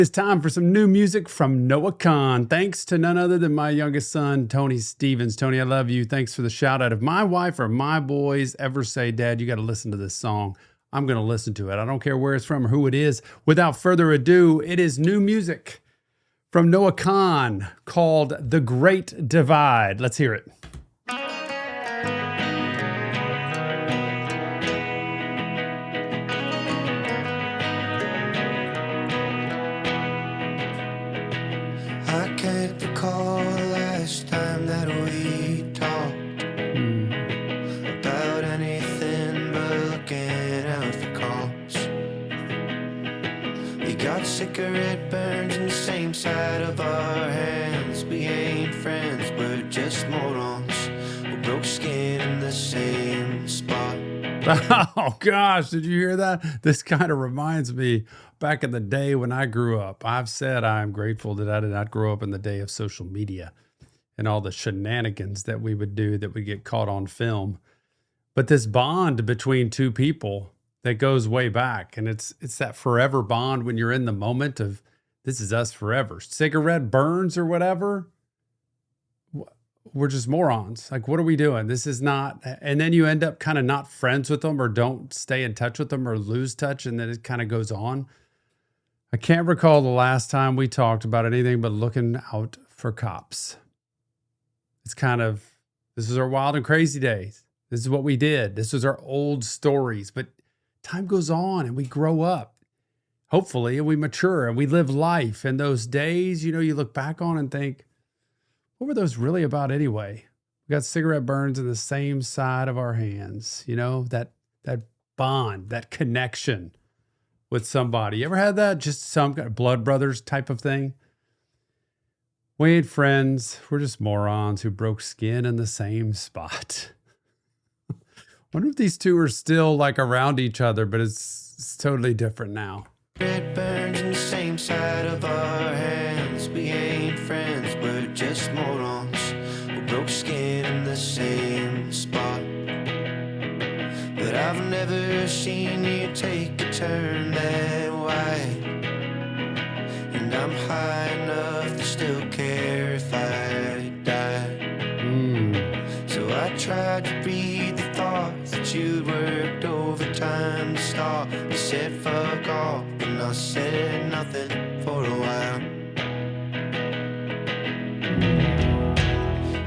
It's time for some new music from Noah Kahan. Thanks to none other than my youngest son, Tony Stevens. Tony, I love you. Thanks for the shout out. If my wife or my boys ever say, Dad, you got to listen to this song, I'm going to listen to it. I don't care where it's from or who it is. Without further ado, it is new music from Noah Kahan called The Great Divide. Let's hear it. I can't recall the last time that we talked about anything but looking out for cops. We got cigarette burns in the same side of our hands. We ain't friends, we're just morons. We broke skin in the same spot. Oh gosh, did you hear that? This kind of reminds me back in the day when I grew up. I've said I'm grateful that I did not grow up in the day of social media and all the shenanigans that we would do that would get caught on film. But this bond between two people that goes way back, and it's that forever bond when you're in the moment of this is us forever. Cigarette burns or whatever. We're just morons. Like, what are we doing? This is not, and then you end up kind of not friends with them or don't stay in touch with them or lose touch. And then it kind of goes on. I can't recall the last time we talked about anything but looking out for cops. It's kind of, this is our wild and crazy days. This is what we did. This was our old stories, but time goes on and we grow up, hopefully, and we mature and we live life. And those days, you know, you look back on and think, what were those really about anyway? We got cigarette burns in the same side of our hands, you know, that bond, that connection with somebody. You ever had that? Just some kind of blood brothers type of thing? We ain't friends. We're just morons who broke skin in the same spot. Wonder if these two are still like around each other, but it's totally different now. Red burns in the same side of our hands. We ain't friends, we're just morons. We broke skin in the same spot. But I've never seen you take a turn that wide. And I'm high enough to still care if I die. So I tried to read the thoughts that you'd worked overtime to stop. You said fuck off, and I said nothing for a while.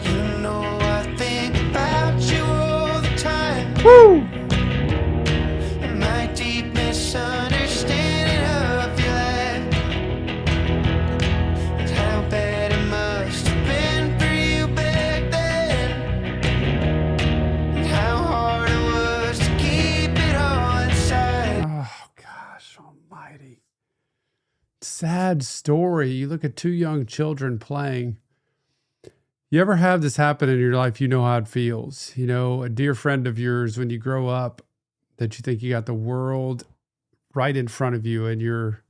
You know I think about you all the time. Woo! And my deep misunderstanding of your life, and how bad it must have been for you back then, and how hard it was to keep it all inside. Oh, gosh almighty. Sad story. You look at two young children playing. You ever have this happen in your life? You know how it feels. You know, a dear friend of yours, when you grow up, that you think you got the world right in front of you and you're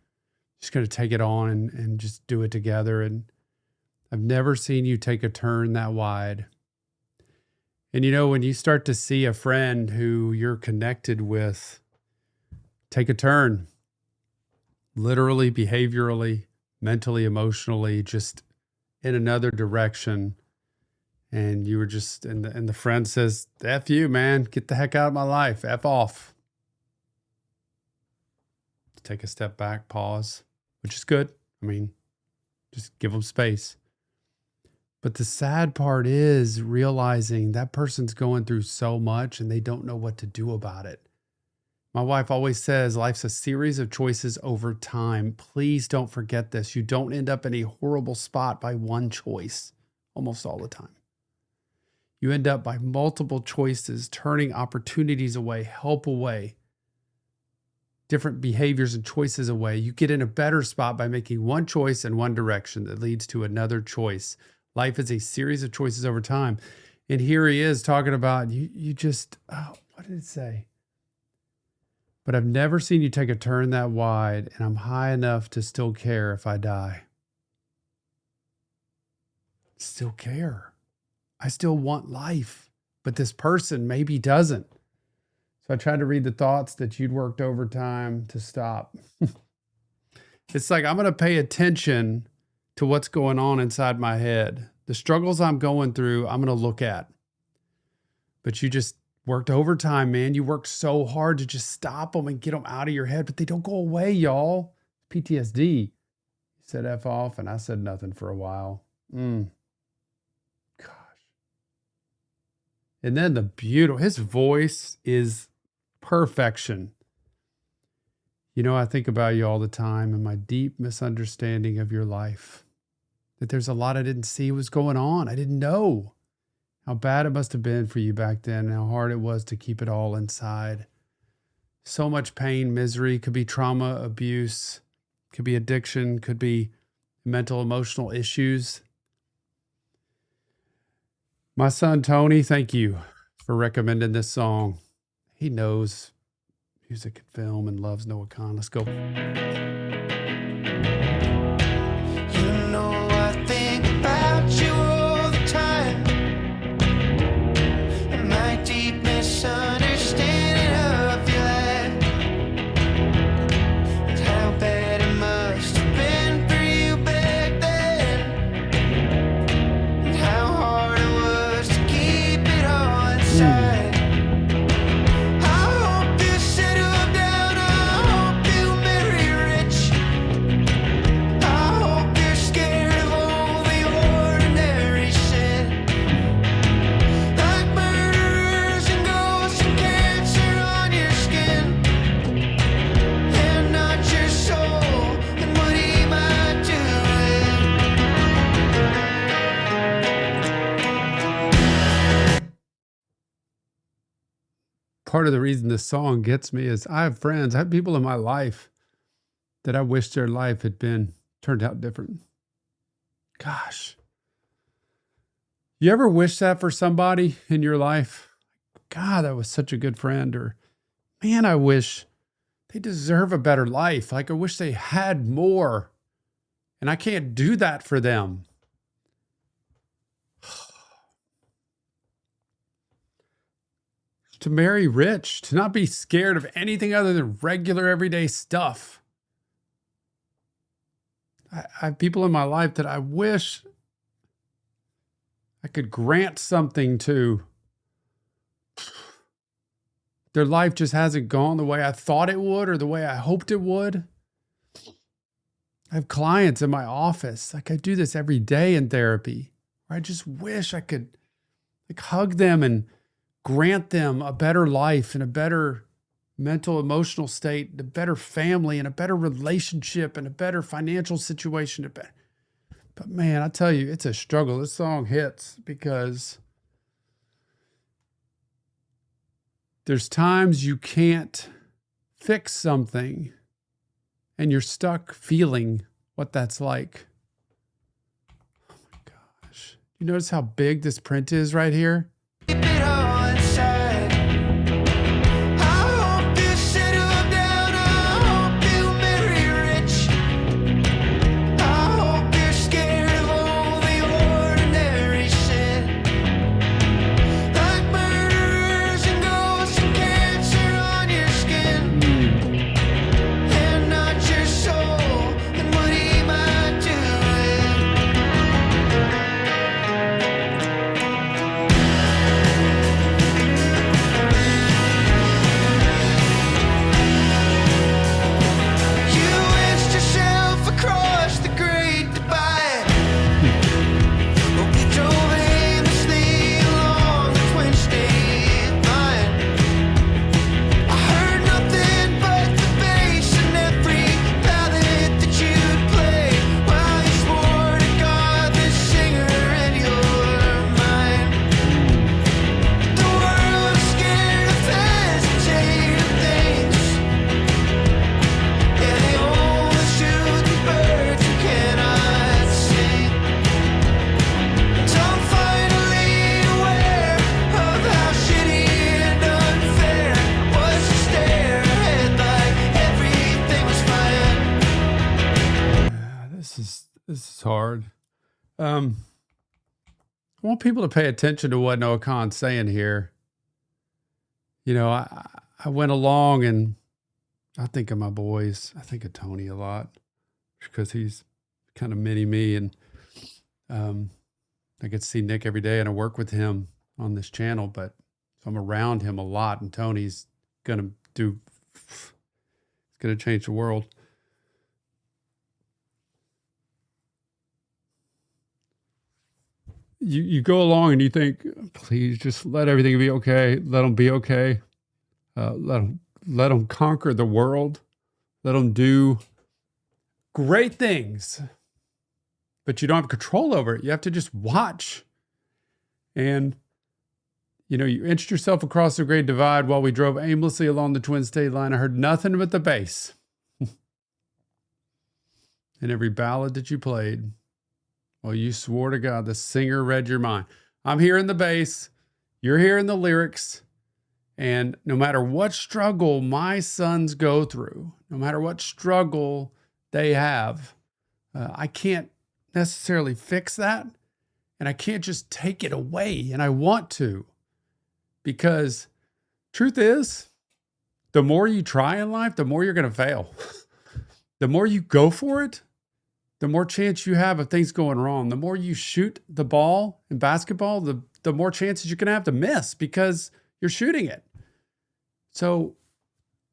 just going to take it on and just do it together. And I've never seen you take a turn that wide. And you know, when you start to see a friend who you're connected with take a turn, literally, behaviorally, mentally, emotionally, just in another direction. And you were just, and the friend says, F you, man, get the heck out of my life, F off. Take a step back, pause, which is good. I mean, just give them space. But the sad part is realizing that person's going through so much and they don't know what to do about it. My wife always says life's a series of choices over time. Please don't forget this. You don't end up in a horrible spot by one choice almost all the time. You end up by multiple choices, turning opportunities away, help away, different behaviors and choices away. You get in a better spot by making one choice in one direction that leads to another choice. Life is a series of choices over time. And here he is talking about you just, oh, what did it say? But I've never seen you take a turn that wide, and I'm high enough to still care if I die. Still care. I still want life, but this person maybe doesn't. So I tried to read the thoughts that you'd worked overtime to stop. It's like I'm going to pay attention to what's going on inside my head. The struggles I'm going through, I'm going to look at. But you just worked overtime, man. You worked so hard to just stop them and get them out of your head, but they don't go away, y'all. PTSD. You said F off, and I said nothing for a while. Gosh. And then his voice is perfection. You know, I think about you all the time and my deep misunderstanding of your life. That there's a lot I didn't see was going on. I didn't know how bad it must have been for you back then and how hard it was to keep it all inside. So much pain, misery, could be trauma, abuse, could be addiction, could be mental, emotional issues. My son, Tony, thank you for recommending this song. He knows music and film and loves Noah Kahan. Let's go. You know I think about you all the time, and my deep misunderstanding of your life, and how bad it must have been for you back then, and how hard it was to keep it all inside. Part of the reason this song gets me is I have friends, I have people in my life that I wish their life had turned out different. Gosh. You ever wish that for somebody in your life? God, that was such a good friend. Or, man, I wish they deserve a better life. Like, I wish they had more. And I can't do that for them. To marry rich, to not be scared of anything other than regular everyday stuff. I have people in my life that I wish I could grant something to. Their life just hasn't gone the way I thought it would or the way I hoped it would. I have clients in my office. Like, I do this every day in therapy, where I just wish I could hug them and grant them a better life and a better mental, emotional state, a better family and a better relationship and a better financial situation. But man, I tell you, it's a struggle. This song hits because there's times you can't fix something and you're stuck feeling what that's like. Oh my gosh. You notice how big this print is right here? This is hard. I want people to pay attention to what Noah Kahan's saying here. You know, I went along and I think of my boys. I think of Tony a lot. because he's kind of mini me, and I get to see Nick every day, and I work with him on this channel, but so I'm around him a lot, and Tony's gonna change the world. You go along and you think, please just let everything be okay. Let them be okay. Let them conquer the world. Let them do great things. But you don't have control over it. You have to just watch. And, you inched yourself across the Great Divide while we drove aimlessly along the Twin State Line. I heard nothing but the bass. And every ballad that you played. Well, you swore to God the singer read your mind. I'm hearing the bass. You're hearing the lyrics. And no matter what struggle my sons go through, no matter what struggle they have, I can't necessarily fix that. And I can't just take it away. And I want to. Because truth is, the more you try in life, the more you're going to fail. The more you go for it, the more chance you have of things going wrong. The more you shoot the ball in basketball, the more chances you're going to have to miss because you're shooting it. So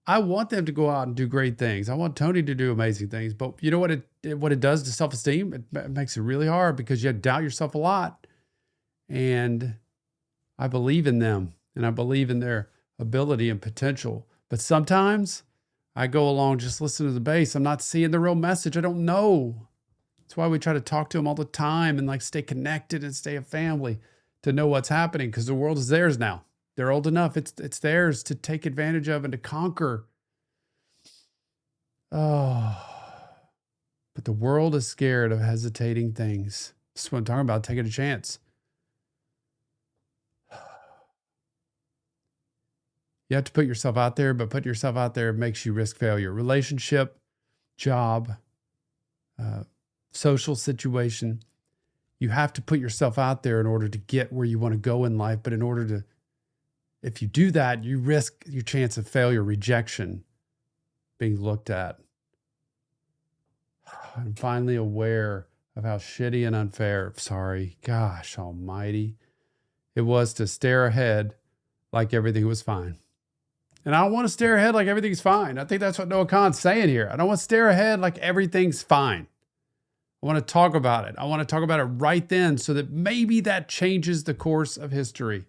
I want them to go out and do great things. I want Tony to do amazing things. But you know what it does to self-esteem? It makes it really hard because you doubt yourself a lot. And I believe in them, and I believe in their ability and potential. But sometimes I go along just listening to the bass. I'm not seeing the real message. I don't know. That's why we try to talk to them all the time and stay connected and stay a family to know what's happening, because the world is theirs now. They're old enough. It's theirs to take advantage of and to conquer. Oh, but the world is scared of hesitating things. That's what I'm talking about, taking a chance. You have to put yourself out there, but putting yourself out there makes you risk failure. Relationship, job, social situation. You have to put yourself out there in order to get where you want to go in life. But if you do that, you risk your chance of failure, rejection, being looked at. I'm finally aware of how shitty and unfair, gosh almighty, it was to stare ahead like everything was fine. And I don't want to stare ahead like everything's fine. I think that's what Noah Kahan's saying here. I don't want to stare ahead like everything's fine. I want to talk about it. I want to talk about it right then so that maybe that changes the course of history.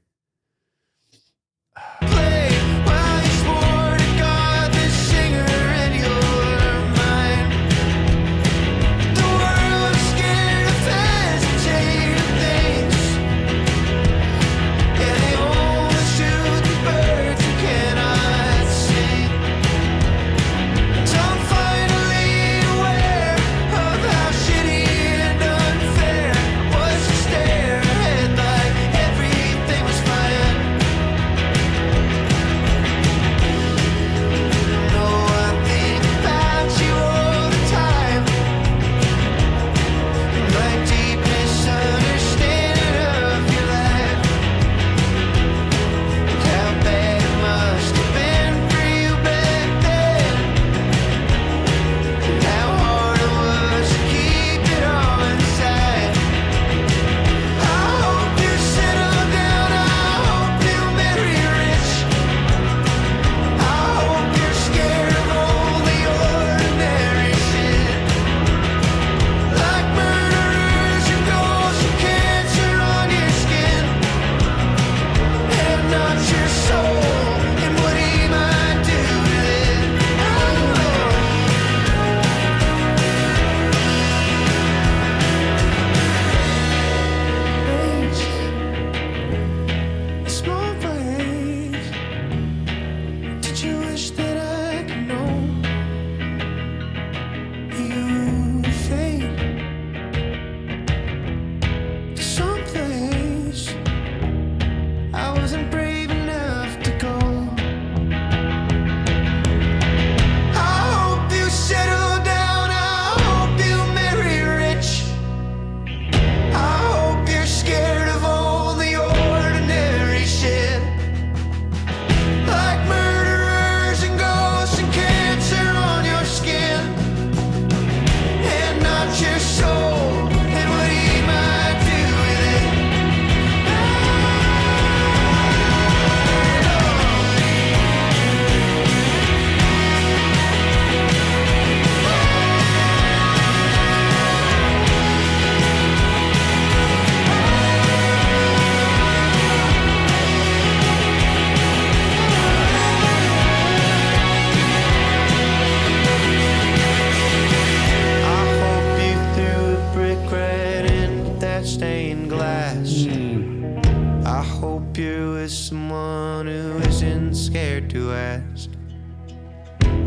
with someone who isn't scared to ask.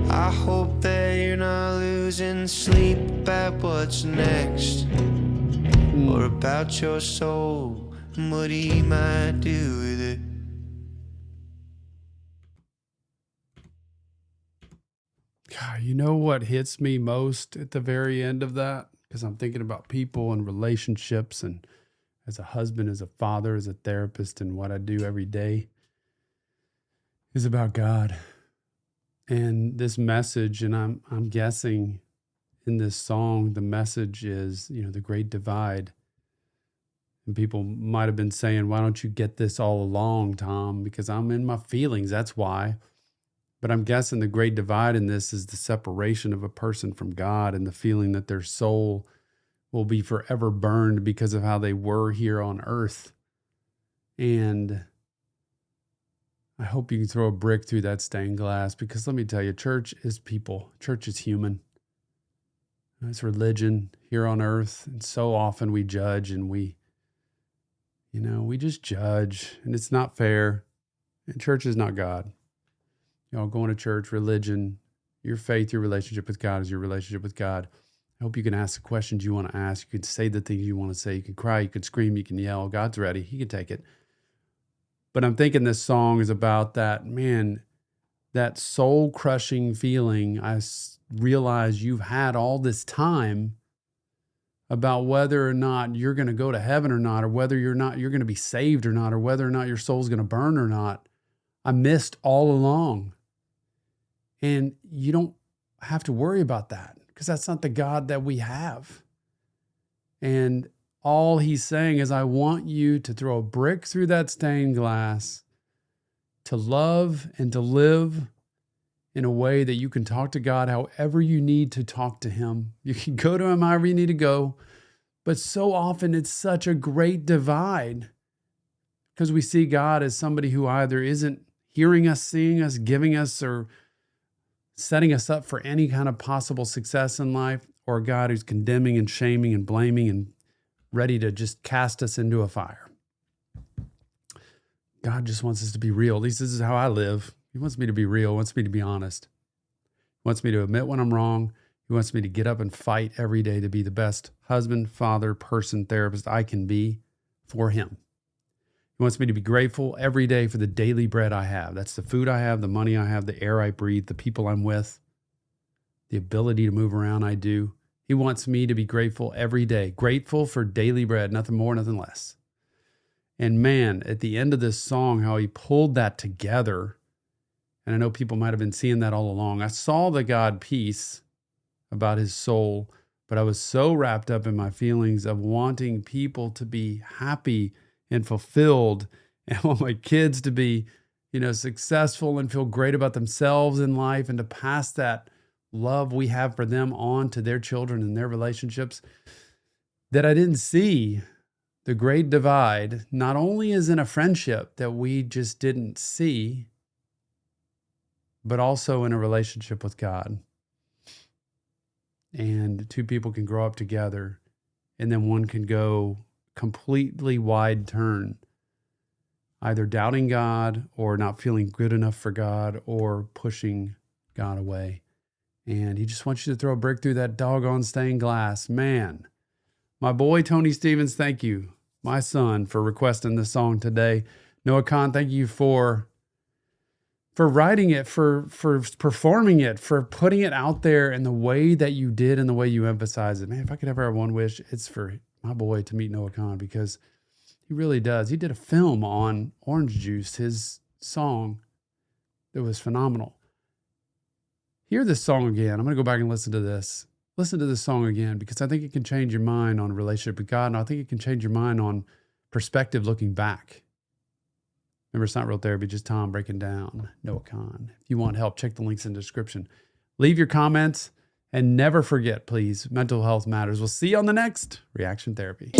I hope that you're not losing sleep about what's next, or about your soul and what he might do with it. God, you know what hits me most at the very end of that? Because I'm thinking about people and relationships, and as a husband, as a father, as a therapist, and what I do every day is about God. And this message, and I'm guessing in this song, the message is, the great divide. And people might have been saying, why don't you get this all along, Tom? Because I'm in my feelings, that's why. But I'm guessing the great divide in this is the separation of a person from God and the feeling that their soul will be forever burned because of how they were here on earth. And I hope you can throw a brick through that stained glass, because let me tell you, church is people. Church is human. It's religion here on earth. And so often we judge, and we just judge, and it's not fair. And church is not God. Going to church, religion, your faith, your relationship with God is your relationship with God. I hope you can ask the questions you want to ask. You can say the things you want to say. You can cry, you can scream, you can yell. God's ready. He can take it. But I'm thinking this song is about that, man, that soul-crushing feeling I realize you've had all this time about whether or not you're going to go to heaven or not, or whether you're going to be saved or not, or whether or not your soul's going to burn or not. I missed all along. And you don't have to worry about that, because that's not the God that we have. And all he's saying is, I want you to throw a brick through that stained glass, to love and to live in a way that you can talk to God however you need to talk to him. You can go to him however you need to go. But so often it's such a great divide, because we see God as somebody who either isn't hearing us, seeing us, giving us, or setting us up for any kind of possible success in life, or a God who's condemning and shaming and blaming and ready to just cast us into a fire. God just wants us to be real. At least this is how I live. He wants me to be real. He wants me to be honest. He wants me to admit when I'm wrong. He wants me to get up and fight every day to be the best husband, father, person, therapist I can be for him. He wants me to be grateful every day for the daily bread I have. That's the food I have, the money I have, the air I breathe, the people I'm with, the ability to move around I do. He wants me to be grateful every day, grateful for daily bread, nothing more, nothing less. And man, at the end of this song, how he pulled that together, and I know people might have been seeing that all along. I saw the God piece about his soul, but I was so wrapped up in my feelings of wanting people to be happy and fulfilled, and I want my kids to be, successful and feel great about themselves in life, and to pass that love we have for them on to their children and their relationships, that I didn't see the great divide not only is in a friendship that we just didn't see, but also in a relationship with God. And two people can grow up together, and then one can go completely wide turn, either doubting God or not feeling good enough for God or pushing God away. And he just wants you to throw a brick through that doggone stained glass. Man, my boy Tony Stevens, thank you, my son, for requesting this song today. Noah Kahan, thank you for writing it, for performing it, for putting it out there in the way that you did and the way you emphasize it. Man, if I could ever have one wish, it's for my boy to meet Noah Kahan, because he really does. He did a film on Orange Juice, his song, that was phenomenal. Hear this song again. I'm going to go back and listen to this. Listen to this song again, because I think it can change your mind on a relationship with God, and I think it can change your mind on perspective looking back. Remember, it's not real therapy, just Tom breaking down Noah Kahan. If you want help, check the links in the description. Leave your comments, and never forget, please, mental health matters. We'll see you on the next Reaction Therapy.